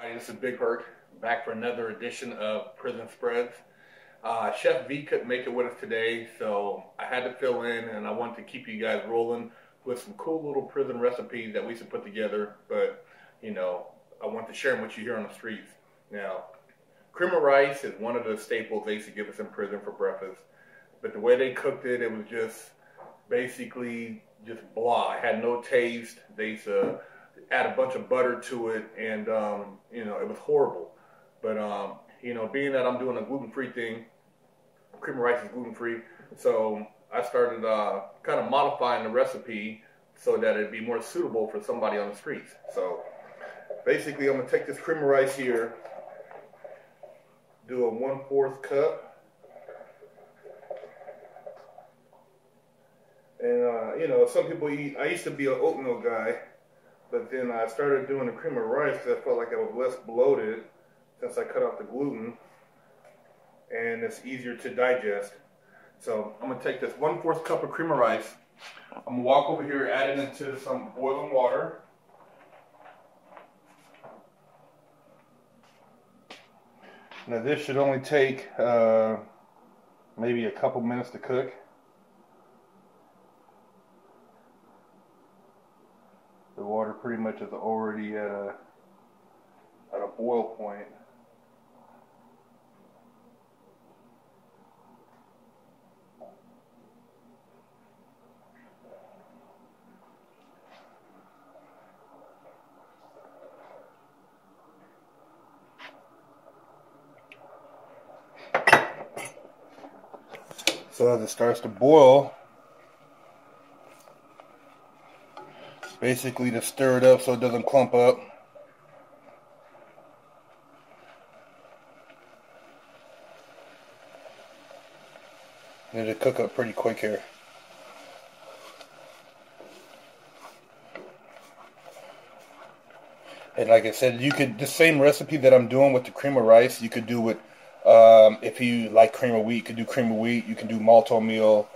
Hi, this is Big Herc, back for another edition of Prison Spreads. Chef V couldn't make it with us today, so I had to fill in, and I wanted to keep you guys rolling with some cool little prison recipes that we used to put together, but, I want to share them with you here on the streets. Now, cream of rice is one of the staples they used to give us in prison for breakfast, but the way they cooked it, it was just basically just blah. It had no taste. They used to add a bunch of butter to it, and it was horrible. But being that I'm doing a gluten-free thing, cream of rice is gluten-free, so I started kind of modifying the recipe so that it'd be more suitable for somebody on the streets. So basically, I'm gonna take this cream of rice here, do a 1/4 cup. And some people eat. I used to be an oatmeal guy, but then I started doing the cream of rice because I felt like I was less bloated since I cut out the gluten, and it's easier to digest. So I'm gonna take this 1/4 cup of cream of rice. I'm gonna walk over here, add it into some boiling water. Now this should only take maybe a couple minutes to cook. The water pretty much is already at a boil point. So as it starts to boil, basically to stir it up so it doesn't clump up. And it'll cook up pretty quick here. And like I said, you could, the same recipe that I'm doing with the cream of rice, you could do with, if you like cream of wheat, you could do cream of wheat, you can do malto meal.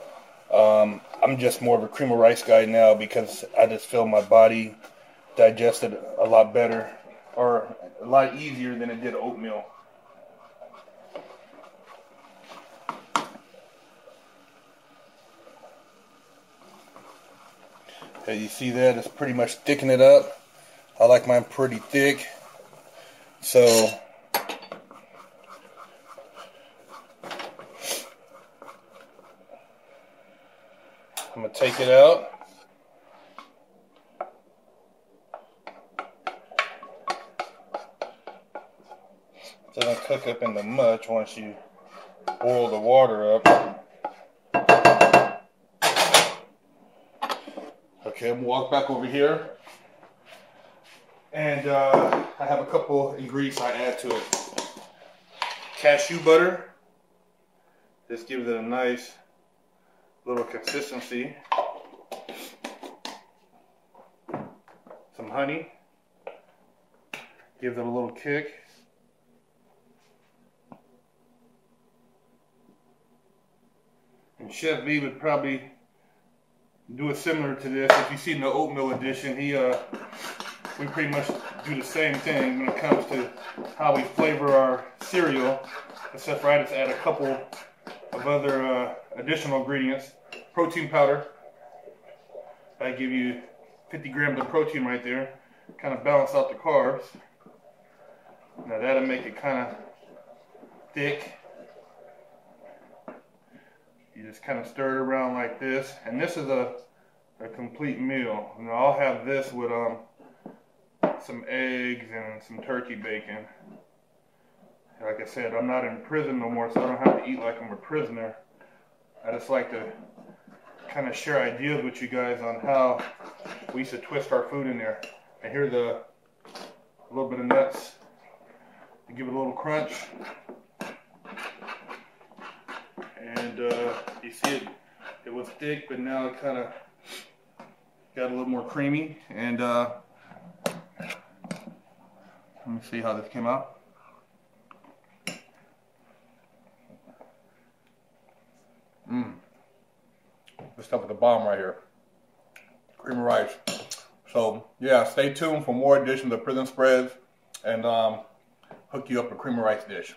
I'm just more of a cream of rice guy now because I just feel my body digested a lot better, or a lot easier than it did oatmeal. Okay, you see that? It's pretty much thickening it up. I like mine pretty thick. So I'm going to take it out. It doesn't cook up into much once you boil the water up. Okay, I'm going to walk back over here. And I have a couple ingredients I add to it. Cashew butter. This gives it a nice little consistency. Some honey. Gives it a little kick. And Chef V would probably do it similar to this. If you've seen the oatmeal edition, we pretty much do the same thing when it comes to how we flavor our cereal, except for I just add a couple of other additional ingredients. Protein powder. I give you 50 grams of protein right there. Kind of balance out the carbs. Now that'll make it kind of thick. You just kind of stir it around like this. And this is a complete meal. And I'll have this with some eggs and some turkey bacon. Like I said, I'm not in prison no more, so I don't have to eat like I'm a prisoner. I just like to kind of share ideas with you guys on how we used to twist our food in there. And here's a little bit of nuts to give it a little crunch. And you see it was thick, but now it kind of got a little more creamy. And let me see how this came out. This stuff at the bottom right here. Cream of rice. So, yeah, stay tuned for more editions of Prison Spreads. and hook you up a cream of rice dish.